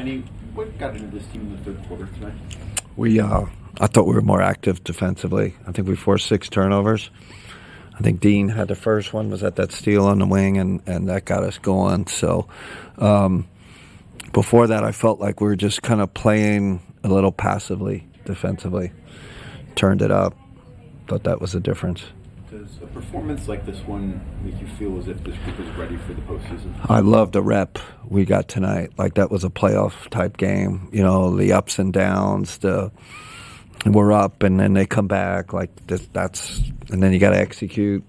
Kenny, what got into this team in the third quarter tonight? I thought we were more active defensively. I think we forced 6 turnovers. I think Dean had the first one, was at that steal on the wing, and that got us going. So before that, I felt like we were just kind of playing a little passively defensively. Turned it up. Thought that was the difference. Does a performance like this one make you feel as if this group is ready for the postseason? I love the rep we got tonight. Like, that was a playoff type game. You know, the ups and downs, we're up and then they come back. Like, that's and then you got to execute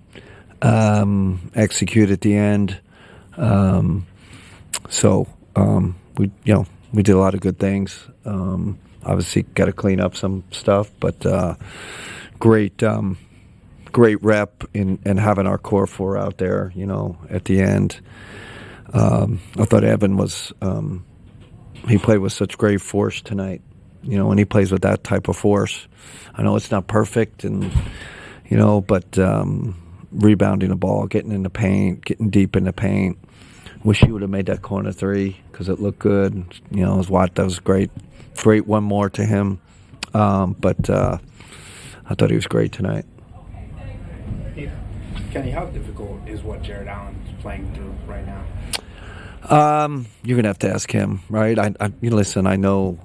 at the end. We did a lot of good things. Obviously, got to clean up some stuff, but great rep in having our core 4 out there, at the end. I thought Evan was he played with such great force tonight. When he plays with that type of force, I know it's not perfect, but rebounding the ball, getting in the paint, getting deep in the paint. Wish he would have made that corner 3 because it looked good. That was great. Great one more to him. But I thought he was great tonight. Kenny, how difficult is what Jared Allen's playing through right now? You're gonna have to ask him, right? Listen. I know,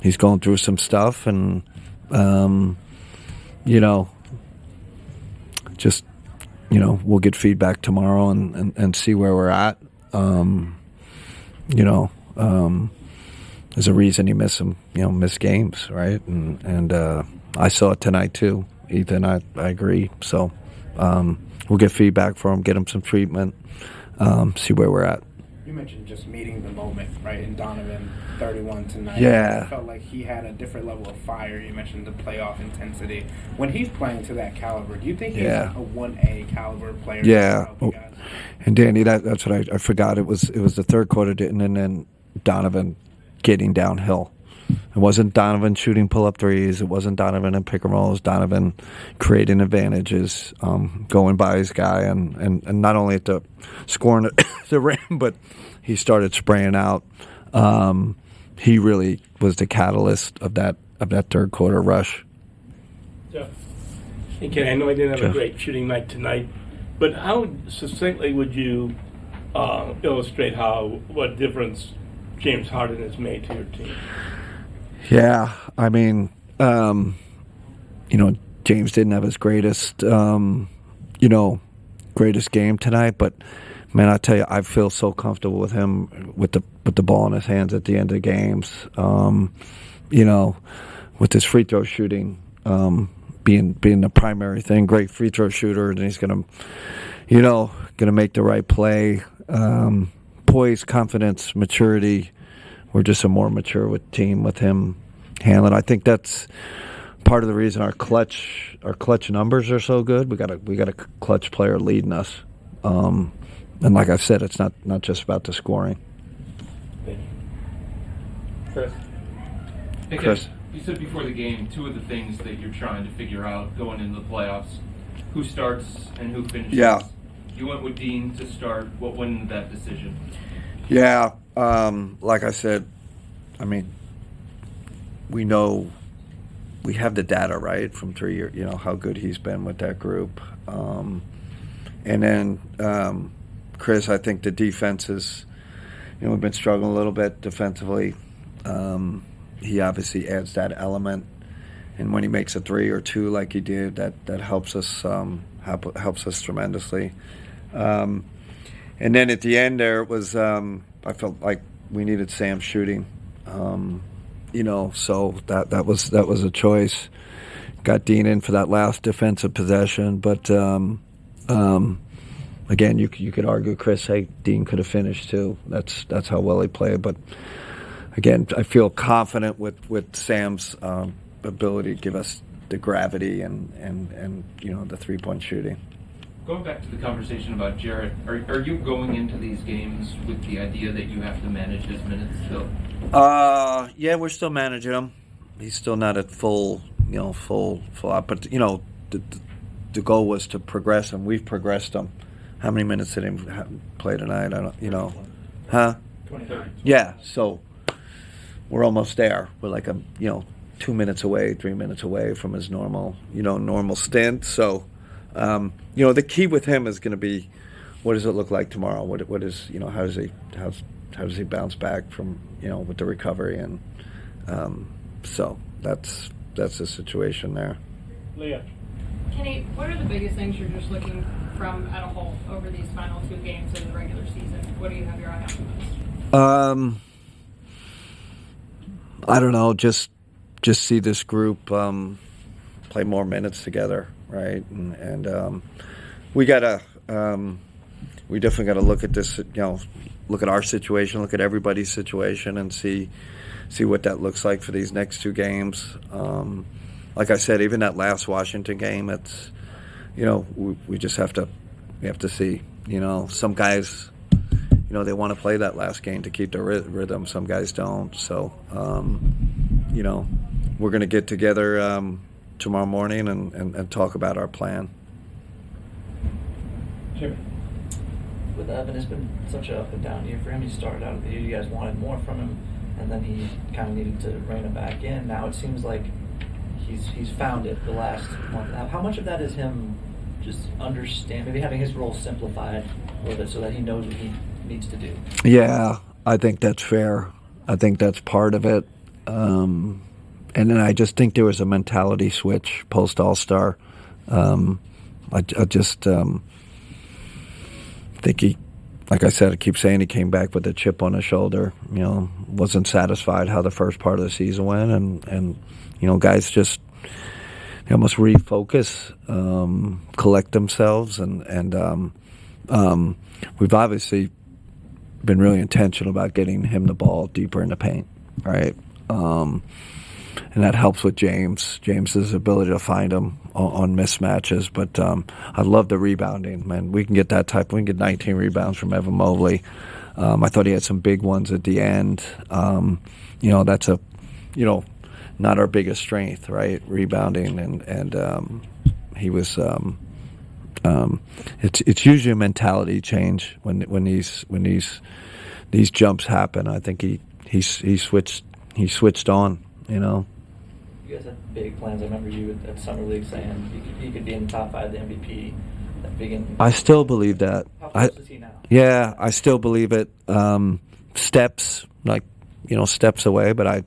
he's going through some stuff, and we'll get feedback tomorrow and see where we're at. There's a reason he missed games, right? And I saw it tonight too, Ethan. I agree. So we'll get feedback from him, get him some treatment, see where we're at. You mentioned just meeting the moment, right? And Donovan, 31 tonight. Yeah. I felt like he had a different level of fire. You mentioned the playoff intensity. When he's playing to that caliber, do you think he's a 1A caliber player? Yeah. And Danny, that's what I forgot. It was the third quarter, and then Donovan getting downhill. It wasn't Donovan shooting pull-up threes. It wasn't Donovan in pick and rolls. Donovan creating advantages, going by his guy, and not only at the scoring at the rim, but he started spraying out. He really was the catalyst of that third quarter rush. Jeff. Okay, I know I didn't have a great shooting night tonight, but how succinctly would you illustrate what difference James Harden has made to your team? Yeah, I mean, James didn't have his greatest game tonight, but man, I tell you, I feel so comfortable with him with the ball in his hands at the end of games. With his free throw shooting being the primary thing. Great free throw shooter, and he's gonna make the right play. Poise, confidence, maturity. We're just a more mature team with him handling. I think that's part of the reason our clutch numbers are so good. We got a clutch player leading us, and like I said, it's not just about the scoring. Thank you, Chris. You said before the game 2 of the things that you're trying to figure out going into the playoffs: who starts and who finishes. Yeah. You went with Dean to start. What went into that decision? Yeah, like I said, I mean, we know we have the data, right, from 3 years, how good he's been with that group. And then, Chris, I think the defense is, we've been struggling a little bit defensively. He obviously adds that element. And when he makes a 3 or 2 like he did, that helps us tremendously. And then at the end there, it was I felt like we needed Sam shooting, so that was a choice. Got Dean in for that last defensive possession, but again, you could argue, Chris, hey, Dean could have finished too. That's how well he played. But again, I feel confident with Sam's ability to give us the gravity and the 3-point shooting. Going back to the conversation about Jarrett, are you going into these games with the idea that you have to manage his minutes still? Yeah, we're still managing him. He's still not at full out. But the goal was to progress him. We've progressed him. How many minutes did he play tonight? I don't. Huh? 29. Yeah. So we're almost there. We're like 2 minutes away, 3 minutes away from his normal stint. So, the key with him is going to be, what does it look like tomorrow? What is how does he bounce back from with the recovery, and so that's the situation there. Leah. Kenny, what are the biggest things you're just looking from at a whole over these final 2 games of the regular season? What do you have your eye on most? I don't know. Just see this group play more minutes together, right? And we definitely gotta look at this. Look at our situation, look at everybody's situation, and see what that looks like for these next 2 games. Like I said, even that last Washington game, it's we just have to see. Some guys, they want to play that last game to keep the rhythm. Some guys don't. So, we're going to get together tomorrow morning and talk about our plan. Jimmy. With Evan, it's been such an up and down year for him. He started out of the year, you guys wanted more from him, and then he kind of needed to rein it back in. Now it seems like he's found it the last month. Now, how much of that is him just maybe having his role simplified a little bit so that he knows what he needs to do? Yeah, I think that's fair. I think that's part of it. And then I just think there was a mentality switch post All-Star. I just think he, like I said, I keep saying he came back with a chip on his shoulder. Wasn't satisfied how the first part of the season went, and guys just must refocus, collect themselves, and we've obviously been really intentional about getting him the ball deeper in the paint, right? And that helps with James's ability to find him on mismatches. But I love the rebounding, man. We can get that type. We can get 19 rebounds from Evan Mobley. I thought he had some big ones at the end. That's not our biggest strength, right? Rebounding, and he was. It's usually a mentality change when these jumps happen. I think he switched on. You guys had big plans. I remember you at Summer League saying he could be in the top 5 of the MVP. I still believe that. How close is he now? Yeah, I still believe it. Steps away, but I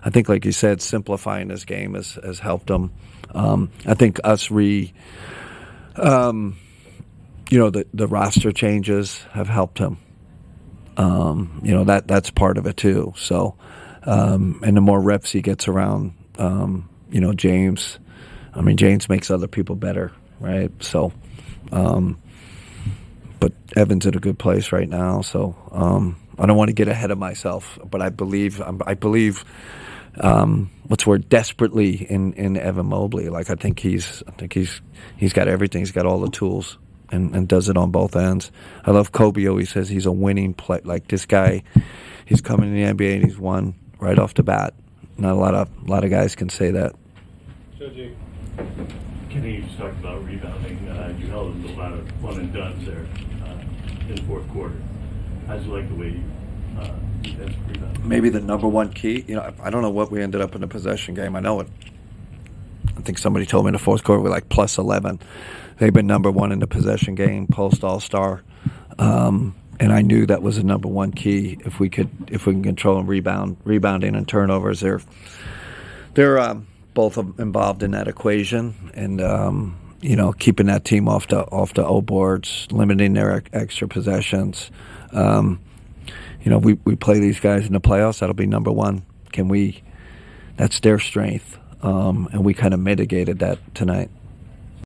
think, like you said, simplifying this game has helped him. I think us the roster changes have helped him. That's part of it too. So, and the more reps he gets around, James. James makes other people better, right? So, but Evan's in a good place right now. So, I don't want to get ahead of myself, but I believe desperately in Evan Mobley. Like I think he's got everything. He's got all the tools and does it on both ends. I love Kobe always says he's a winning play. Like this guy, he's coming in the NBA and he's won right off the bat. Not a lot of guys can say that. Kenny, you just talked about rebounding. You held a lot of one and dones there in the fourth quarter. How'd you like the way you defense rebound? Maybe the number one key. I don't know what we ended up in the possession game. I know it. I think somebody told me in the fourth quarter we're like plus 11. They've been number one in the possession game post All-Star, and I knew that was the number one key. If we can control rebounding and turnovers, they're both involved in that equation, and keeping that team off the O boards, limiting their extra possessions. We play these guys in the playoffs. That'll be number one. That's their strength, and we kind of mitigated that tonight.